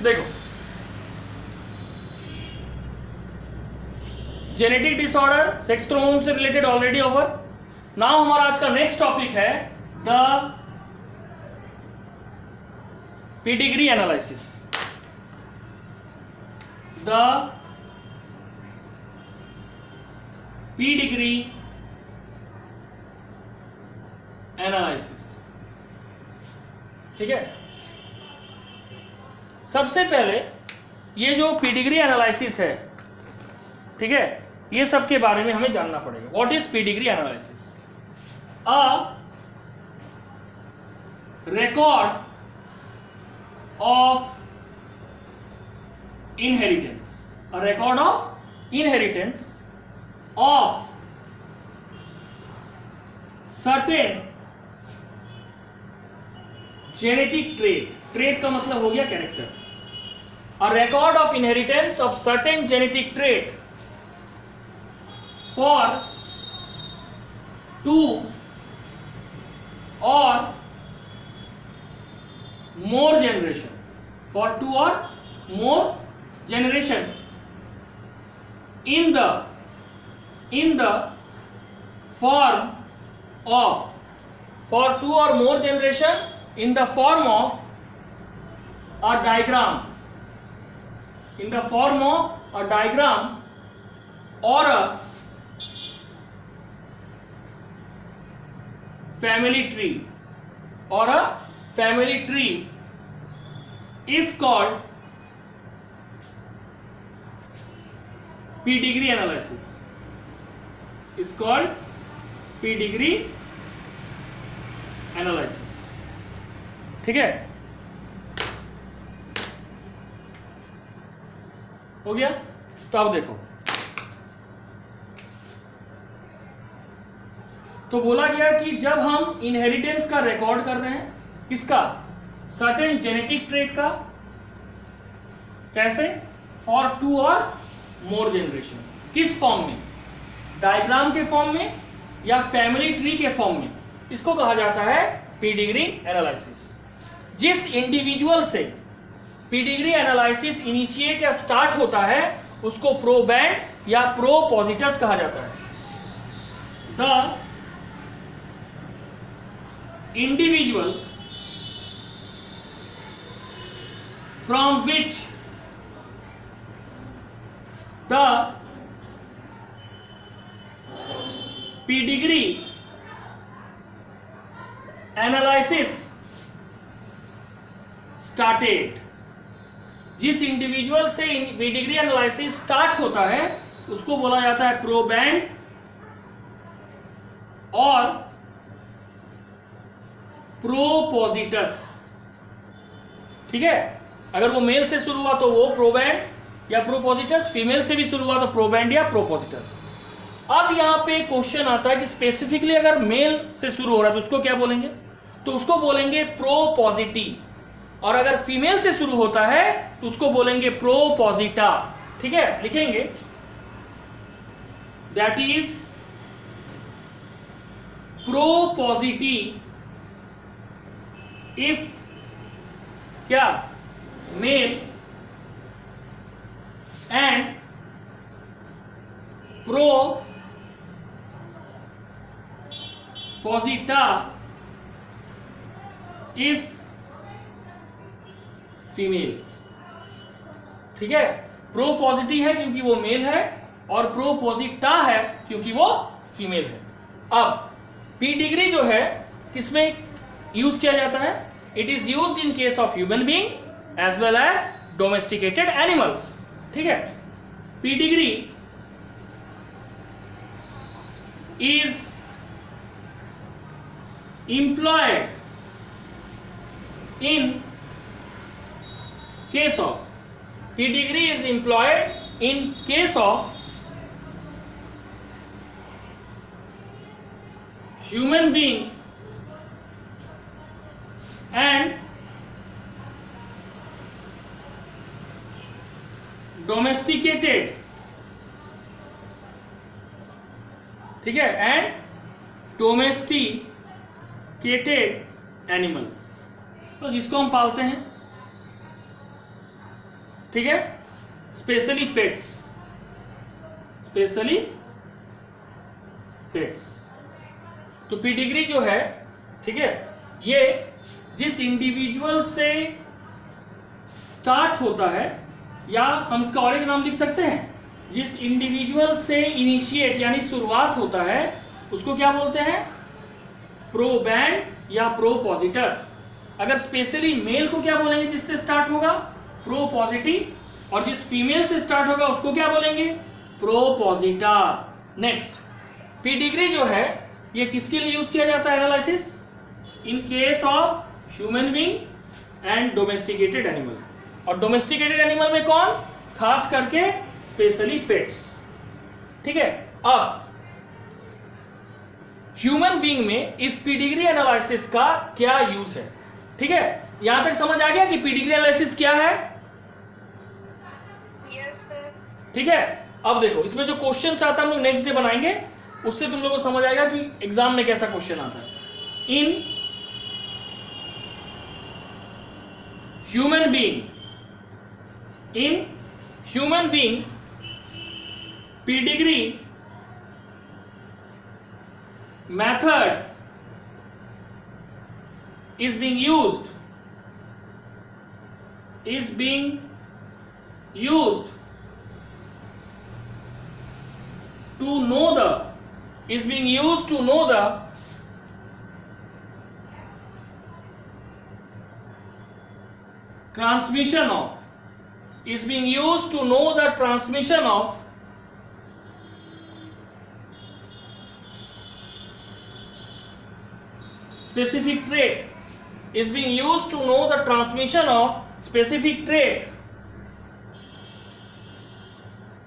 देखो, genetic disorder, sex chromosome से related already over. Now हमारा आज का नेक्स्ट टॉपिक है the pedigree analysis. The pedigree analysis, ठीक है। सबसे पहले ये जो पेडिग्री एनालिसिस है, ठीक है, ये सब के बारे में हमें जानना पड़ेगा। What is pedigree analysis? A record of inheritance, a record of inheritance of certain genetic trait का मतलब हो गया character. a record of inheritance of certain genetic trait for 2 or more generation, for 2 or more generation in the form of, for 2 or more generation in the form of a diagram, in the form of a diagram or a family tree, or a family tree is called pedigree analysis, is called pedigree analysis, ठीक है। हो गया? तो अब देखो, तो बोला गया कि जब हम इनहेरिटेंस का रिकॉर्ड कर रहे हैं, किसका? सर्टेन जेनेटिक ट्रेट का। कैसे? फॉर 2 और मोर जनरेशन। किस फॉर्म में? डायग्राम के फॉर्म में या फैमिली ट्री के फॉर्म में? इसको कहा जाता है पेडिग्री एनालिसिस। जिस इंडिविजुअल से पेडिग्री एनालिसिस इनिशिएट या स्टार्ट होता है उसको प्रोबैंड या प्रोपोजिटस कहा जाता है। The individual from which the pedigree analysis started, जिस इंडिविजुअल से पेडिग्री एनालिसिस स्टार्ट होता है उसको बोला जाता है प्रोबैंड और प्रोपोजिटस, ठीक है। अगर वो मेल से शुरू हुआ तो वो प्रोबैंड या प्रोपोजिटस, फीमेल से भी शुरू हुआ तो प्रोबैंड या प्रोपोजिटस। अब यहां पे क्वेश्चन आता है कि स्पेसिफिकली अगर मेल से शुरू हो रहा है तो उसको क्या बोलेंगे? तो उसको बोलेंगे प्रोपोजिटी, और अगर फीमेल से शुरू होता है तो उसको बोलेंगे प्रोपोजिटा, ठीक है। लिखेंगे दैट इज प्रोपोजिटी if क्या male and proposita if female, ठीक है। प्रोपोजिटी है क्योंकि वो मेल है और प्रोपोजिटा है क्योंकि वो फीमेल है। अब पेडिग्री जो है किसमें यूज किया जाता है? It is used in case of human being as well as domesticated animals, ठीक है। Pedigree is employed in case of, pedigree is employed in case of human beings and domesticated, ठीक है, एंड डोमेस्टिकेटेड एनिमल्स, तो जिसको हम पालते हैं ठीक है, स्पेशली पेट्स, स्पेशली पेट्स। तो पीडिग्री जो है, ठीक है, ये जिस इंडिविजुअल से स्टार्ट होता है, या हम इसका और एक नाम लिख सकते हैं, जिस इंडिविजुअल से इनिशिएट यानी शुरुआत होता है उसको क्या बोलते हैं, प्रोबैंड या प्रोपोजिटस। अगर स्पेशली मेल को क्या बोलेंगे, जिससे स्टार्ट होगा, प्रोपोजिटिव, और जिस फीमेल से स्टार्ट होगा उसको क्या बोलेंगे, प्रोपोजिटा। नेक्स्ट, पीडिग्री जो है ये किसके लिए यूज किया जाता है analysis, in case of human being and domesticated animal. और डोमेस्टिकेटेड एनिमल में कौन, खास करके स्पेशली पेट्स, ठीक है। अब ह्यूमन बीइंग में इस पीडिग्री एनालिसिस का क्या यूज है, ठीक है। यहां तक समझ आ गया कि पीडिग्री एनालिसिस क्या है, ठीक है। अब देखो इसमें जो क्वेश्चन आता है हम लोग नेक्स्ट डे बनाएंगे, उससे तुम लोगों को समझ आएगा कि एग्जाम में कैसा क्वेश्चन आता है। In human being pedigree method is being used to know the transmission of specific trait, is being used to know the transmission of specific trait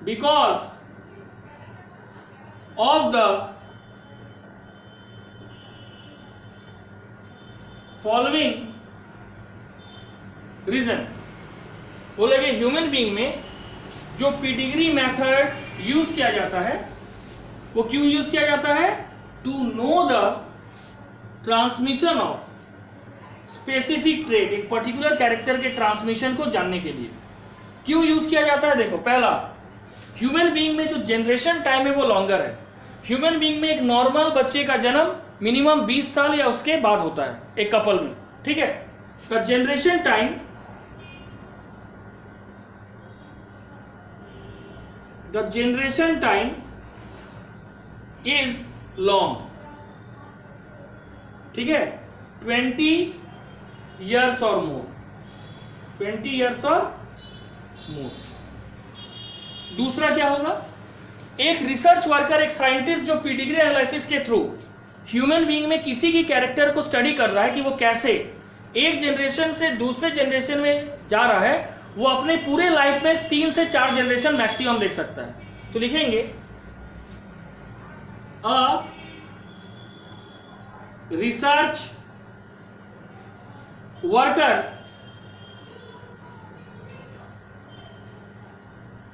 because of the following reason। बोलेंगे human being में जो pedigree method use किया जाता है वो क्यों use किया जाता है, to know the transmission of specific trait, एक पर्टिकुलर कैरेक्टर के ट्रांसमिशन को जानने के लिए क्यों यूज किया जाता है। देखो, पहला, ह्यूमन बीइंग में जो जनरेशन टाइम है वो लॉन्गर है। ह्यूमन बीइंग में एक नॉर्मल बच्चे का जन्म मिनिमम 20 साल या उसके बाद होता है, एक कपल में, ठीक है। तो जनरेशन टाइम इज लॉन्ग, ठीक है, 20 years और मोर, 20 years और मोर। दूसरा क्या होगा, एक रिसर्च वर्कर, एक साइंटिस्ट जो पीडिग्री एनालिसिस के थ्रू ह्यूमन बीइंग में किसी की कैरेक्टर को स्टडी कर रहा है कि वो कैसे एक जनरेशन से दूसरे जनरेशन में जा रहा है, वो अपने पूरे लाइफ में 3 से 4 जनरेशन मैक्सिमम देख सकता है। तो लिखेंगे a research worker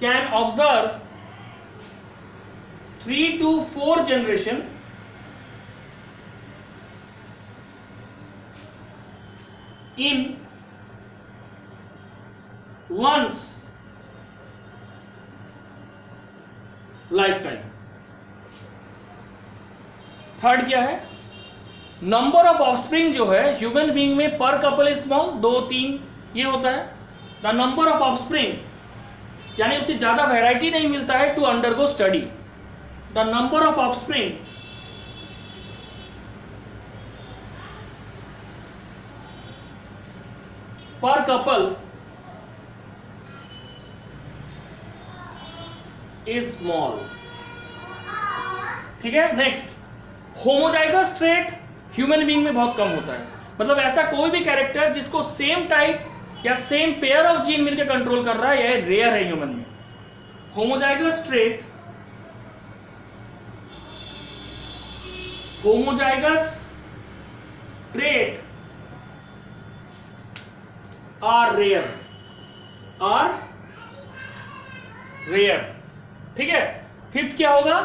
can observe 3 to 4 generation in one's lifetime। Third क्या है, नंबर ऑफ ऑफस्प्रिंग जो है ह्यूमन बीइंग में पर कपल स्मॉल, 2-3 ये होता है। द नंबर ऑफ ऑफस्प्रिंग यानी उसे ज्यादा वैरायटी नहीं मिलता है to undergo study. The number of offspring per couple is small, ठीक है। Next, homozygous trait human being में बहुत कम होता है, मतलब ऐसा कोई भी कैरेक्टर जिसको सेम टाइप या सेम पेयर ऑफ जीन मिलकर कंट्रोल कर रहा है, यह रेयर है ह्यूमन में। होमोजाइगस ट्रेट आर रेयर, ठीक है। फिफ्थ क्या होगा,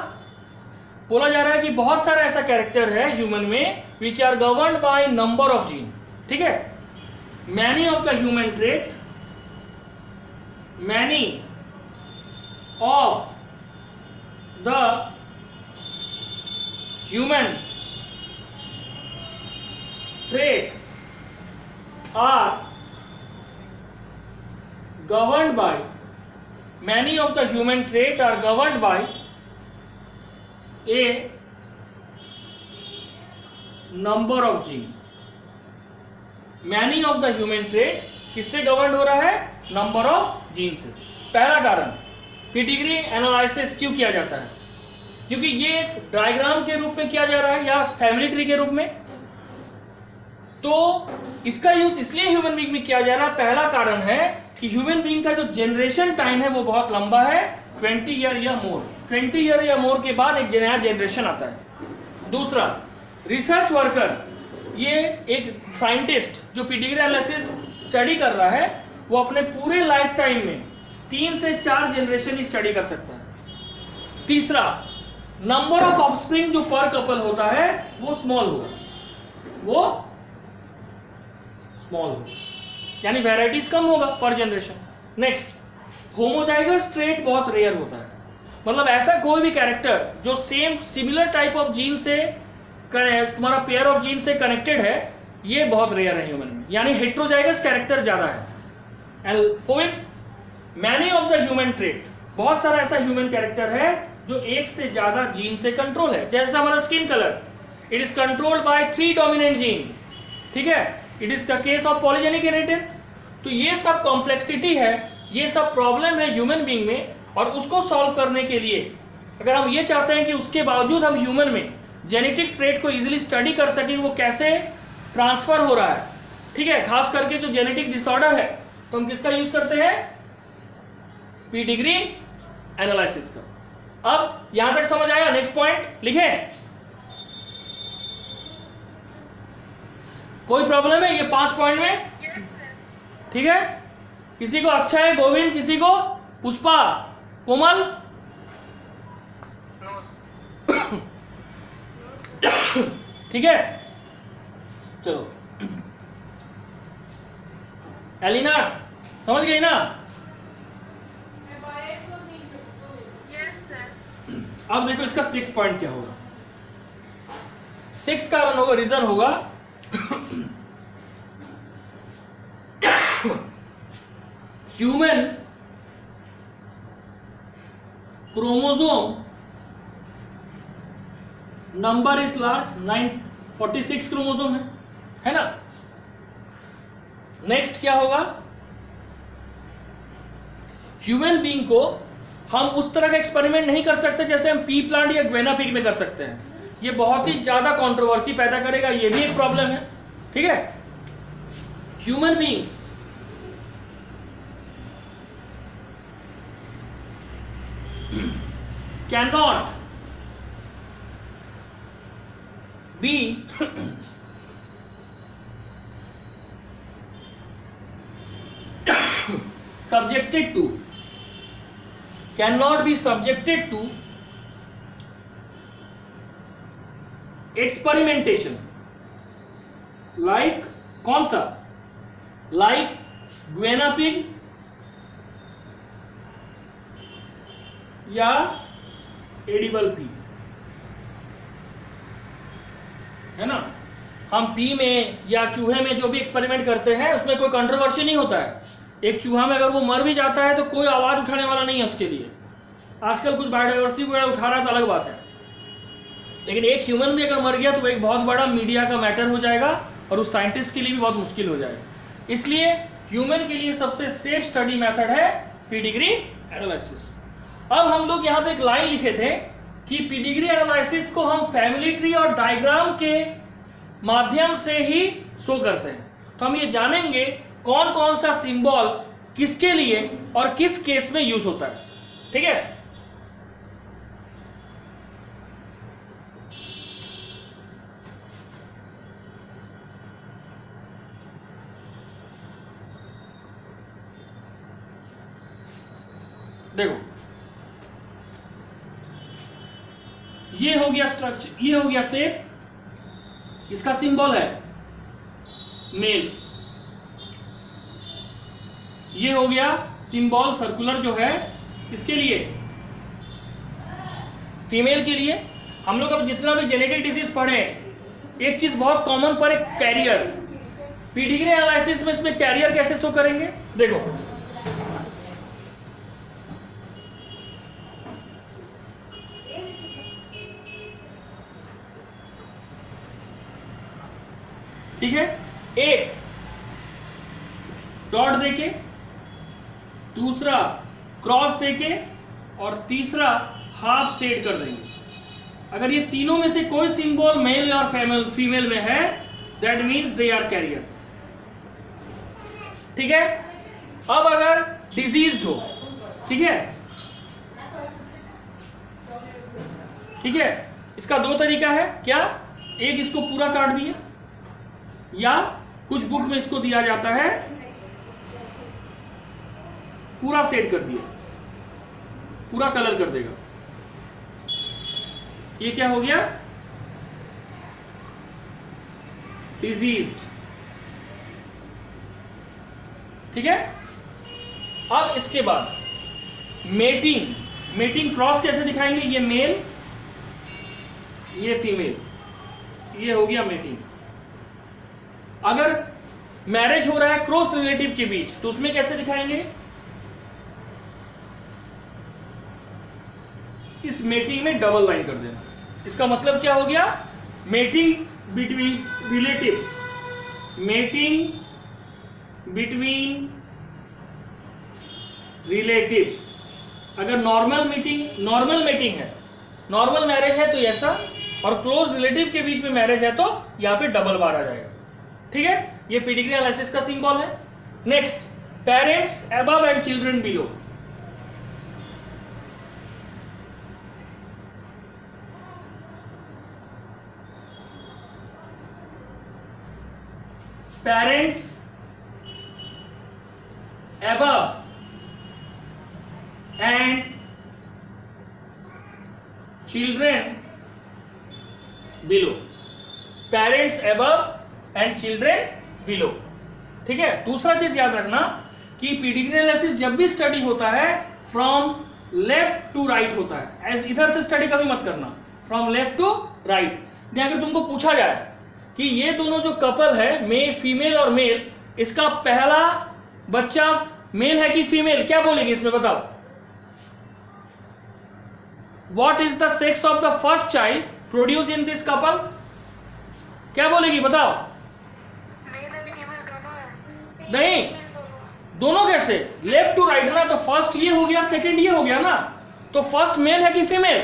बोला जा रहा है कि बहुत सारा ऐसा कैरेक्टर है ह्यूमन में which are governed by number of gene, ठीक है। Many of the human trait many of the human trait are governed by many of the human trait are governed by a number of gene. Many of the human trait किससे govern हो रहा है? Number of gene से. पहला कारण pedigree analysis क्यों किया जाता है? क्योंकि ये एक डायग्राम के रूप में किया जा रहा है या फैमिली ट्री के रूप में. तो इसका यूज इसलिए ह्यूमन बीइंग में किया जा रहा है. पहला कारण है कि ह्यूमन बीइंग का जो जनरेशन टाइम है वो बहुत लंबा है, 20 ईयर या मोर. 20 ईयर या मोर के बाद एक नया जनरेशन आता है. दूसरा, रिसर्च वर्कर, ये एक साइंटिस्ट जो पेडिग्री एनालिसिस स्टडी कर रहा है, वो अपने पूरे लाइफ टाइम में 3 से 4 जनरेशन ही स्टडी कर सकता है. तीसरा, नंबर ऑफ ऑफस्प्रिंग जो पर कपल होता है वो स्मॉल होगा, वो स्मॉल होगा, यानी वैराइटीज कम होगा पर जनरेशन. नेक्स्ट, होमोजाइगस ट्रेट बहुत रेयर होता है. मतलब ऐसा कोई भी कैरेक्टर जो same similar type of gene से तुम्हारा पेयर ऑफ जीन से कनेक्टेड है, ये बहुत रेयर है ह्यूमन में, यानी हेट्रोजाइगस कैरेक्टर ज्यादा है. And fourth, many of the human trait, बहुत सारा ऐसा ह्यूमन कैरेक्टर है जो एक से ज्यादा जीन से कंट्रोल है. जैसे हमारा skin colour, it is controlled by 3 dominant gene. ठीक है, it is the case of polygenic inheritance. तो ये सब कॉम्प्लेक्सिटी है, ये सब प्रॉब्लम है ह्यूमन बीइंग में, और उसको सॉल्व करने के लिए अगर हम ये चाहते हैं कि उसके बावजूद हम ह्यूमन में जेनेटिक ट्रेट को इजीली स्टडी कर सकें, वो कैसे ट्रांसफर हो रहा है. ठीक है, खास करके जो जेनेटिक डिसऑर्डर है, तो हम किसका यूज करते हैं? पेडिग्री एनालिसिस का. अब यहां तक समझ आया? नेक्स्ट पॉइंट लिखें. कोई प्रॉब्लम है ये 5 पॉइंट में? ठीक है, किसी को अक्षय, गोविंद, किसी को पुष्पा, कोमल? ठीक है, चलो. एलिना समझ गई ना? Yes sir. अब देखो इसका 6 पॉइंट क्या होगा. 6 कारण होगा, रीजन होगा human chromosome number is large. 946 chromosome है ना. नेक्स्ट क्या होगा? ह्यूमन बीइंग को हम उस तरह का एक्सपेरिमेंट नहीं कर सकते जैसे हम पी प्लांट या ग्वेना पिग में कर सकते हैं. ये बहुत ही ज्यादा कंट्रोवर्सी पैदा करेगा, ये भी एक प्रॉब्लम है. ठीक है, human beings cannot be subjected to experimentation like कौन सा? like guinea pig या एडिबल पी, है ना. हम पी में या चूहे में जो भी एक्सपेरिमेंट करते हैं उसमें कोई कंट्रोवर्सी नहीं होता है. एक चूहा में अगर वो मर भी जाता है तो कोई आवाज उठाने वाला नहीं है उसके लिए. आजकल कुछ बायोडाइवर्सिटी वगैरह उठा रहा है तो अलग बात है, लेकिन एक ह्यूमन भी अगर मर गया तो वो एक बहुत बड़ा मीडिया का मैटर हो जाएगा और उस साइंटिस्ट के लिए भी बहुत मुश्किल हो जाएगा. इसलिए ह्यूमन के लिए सबसे सेफ स्टडी मेथड है पेडिग्री एनालिसिस. अब हम लोग यहाँ पे एक लाइन लिखे थे कि पेडिग्री एनालिसिस को हम फैमिली ट्री और डायग्राम के माध्यम से ही शो करते हैं. तो हम ये जानेंगे कौन कौन सा सिंबल किसके लिए और किस केस में यूज होता है. ठीक है, देखो ये हो गया स्ट्रक्चर, ये हो गया शेप, इसका सिंबल है मेल, ये हो गया सिंबल सर्कुलर जो है इसके लिए, फीमेल के लिए। हम लोग अब जितना भी जेनेटिक डिजीज पढ़े, एक चीज बहुत कॉमन पर एक कैरियर। पेडिग्री एनालिसिस में इसमें कैरियर कैसे शो करेंगे, देखो ठीक है, एक डॉट देके, दूसरा क्रॉस देके, और तीसरा हाफ शेड कर देंगे। अगर ये तीनों में से कोई सिंबल मेल और फीमेल में है, that means they are carrier. ठीक है, अब अगर डिजीज्ड हो, ठीक है, ठीक है, इसका दो तरीका है। क्या, एक इसको पूरा काट दिए, या कुछ बुक में इसको दिया जाता है पूरा शेड कर दिया, पूरा कलर कर देगा। ये क्या हो गया, डिजीज्ड। ठीक है, अब इसके बाद मेटिंग। मेटिंग क्रॉस कैसे दिखाएंगे, ये मेल, ये फीमेल, ये हो गया मेटिंग। अगर मैरिज हो रहा है क्रॉस रिलेटिव के बीच, तो उसमें कैसे दिखाएंगे, इस मेटिंग में डबल लाइन कर देना। इसका मतलब क्या हो गया, mating between relatives, mating between relatives. अगर नॉर्मल मेटिंग है, नॉर्मल मैरिज है तो ऐसा, और क्लोज रिलेटिव के बीच में मैरिज है तो यहां पे डबल बार आ जाएगा। ठीक है, ये पेडिग्री एनालिसिस का सिंबल है। Next, parents above and children below. Parents above and children below, parents above and children below. ठीक है, दूसरा चीज याद रखना कि पेडिग्री एनालिसिस जब भी स्टडी होता है फ्रॉम लेफ्ट टू राइट होता है। ऐसे इधर से स्टडी कभी मत करना, फ्रॉम लेफ्ट टू राइट। अगर तुमको पूछा जाए कि ये दोनों जो कपल है, फीमेल और मेल, इसका पहला बच्चा मेल है कि फीमेल, क्या बोलेगी इसमें बताओ। What is the sex of the first child produce in this couple, क्या बोलेगी बताओ। नहीं, दोनों कैसे, लेफ्ट टू राइट ना, तो फर्स्ट ये हो गया, सेकंड ये हो गया ना, तो फर्स्ट मेल है कि फीमेल,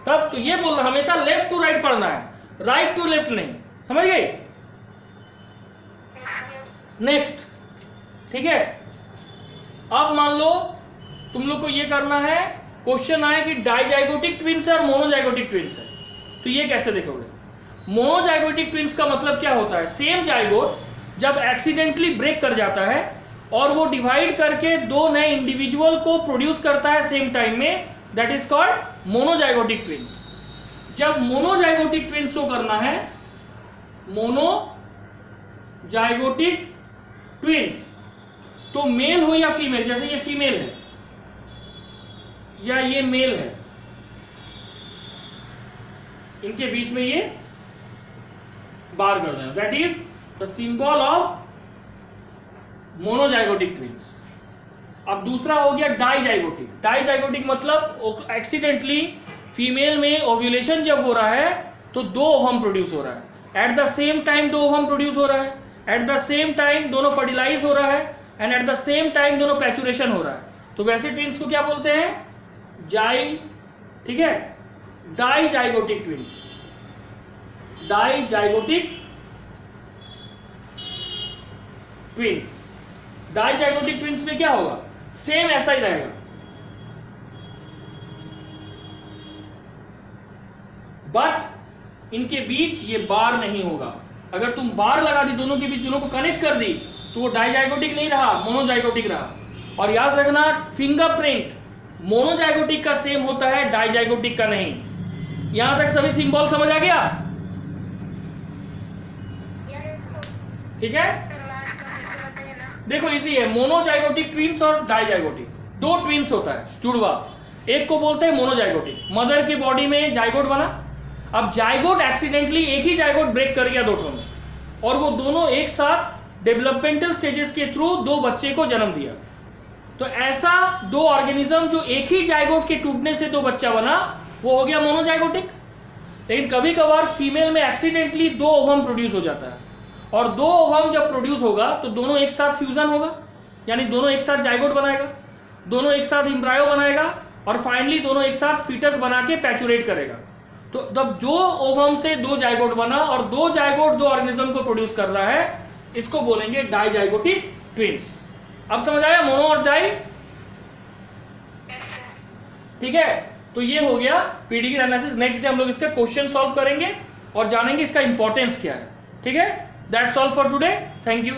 तब तो ये बोलना हमेशा लेफ्ट टू राइट पढ़ना है, राइट टू लेफ्ट नहीं, समझ गई। नेक्स्ट, ठीक है, अब मान लो तुम लोग को ये करना है, क्वेश्चन आए कि डाइजाइगोटिक ट्विंस है और मोनोजाइगोटिक ट्विंस है, तो ये कैसे देखोगे। मोनोजाइगोटिक ट्विंस का मतलब क्या होता है, सेम जाइगोट जब एक्सीडेंटली ब्रेक कर जाता है और वो डिवाइड करके दो नए इंडिविजुअल को प्रोड्यूस करता है सेम टाइम में, that is called monozygotic twins. जब मोनोजाइगोटिक ट्विंस को करना है, मोनोजाइगोटिक ट्विंस, तो मेल हो या फीमेल, जैसे ये फीमेल है या ये मेल है, इनके बीच में ये बार कर देना, that is the symbol of monozygotic twins. अब दूसरा हो गया डाइजाइगोटिक। डाइजाइगोटिक मतलब एक्सीडेंटली फीमेल में ओव्यूलेशन जब हो रहा है तो दो ओवम प्रोड्यूस हो रहा है, एट द सेम टाइम दो ओवम प्रोड्यूस हो रहा है, एट द सेम टाइम दोनों फर्टिलाइज हो रहा है, and at the same time दोनों पैचुरेशन हो रहा है, तो वैसे ट्विंस को क्या बोलते हैं, ठीक है, dizygotic twins. Dizygotic twins, dizygotic twins में क्या होगा, सेम ऐसा ही रहेगा, बट इनके बीच ये बार नहीं होगा। अगर तुम बार लगा दी दोनों के बीच, दोनों को कनेक्ट कर दी, तो वो डाइजाइगोटिक नहीं रहा, मोनोजाइगोटिक रहा। और याद रखना, फिंगरप्रिंट मोनोजाइगोटिक का सेम होता है, डाइजाइगोटिक का नहीं। यहां तक सभी सिंबल समझ आ गया, ठीक है। देखो इसी है, मोनोजाइगोटिक ट्विंस और डाइजाइगोटिक, दो ट्विंस होता है जुड़वा, एक को बोलते हैं मोनोजाइगोटिक। मदर की बॉडी में जाइगोट बना, अब जाइगोट एक्सीडेंटली एक ही जाइगोट ब्रेक कर गया दोनों में, और वो दोनों एक साथ डेवलपमेंटल स्टेजेस के थ्रू दो बच्चे को जन्म दिया। तो ऐसा दो ऑर्गेनिज्म जो एक ही जाइगोट के टूटने से दो बच्चा बना, वो हो गया मोनोजाइगोटिक। लेकिन कभी कभार फीमेल में एक्सीडेंटली दो ओवम प्रोड्यूस हो जाता है, और दो ओवम जब प्रोड्यूस होगा तो दोनों एक साथ फ्यूजन होगा, यानी दोनों एक साथ जाइगोट बनाएगा, दोनों एक साथ एम्ब्रायो बनाएगा, और फाइनली दोनों एक साथ फीटस बना के पैचुरेट करेगा। तो जब जो ओवम से दो जाइगोट बना और दो जाइगोट दो ऑर्गेनिज्म को प्रोड्यूस कर रहा है, इसको बोलेंगे डाइजाइगोटिक ट्विंस। अब समझ आया मोनो और डाई? Yes, sir. ठीक है, तो ये हो गया पीडीग्री एनालिसिस। नेक्स्ट डे हम लोग इसका क्वेश्चन सॉल्व करेंगे और जानेंगे इसका इंपॉर्टेंस क्या है। ठीक है, that's all for today, thank you.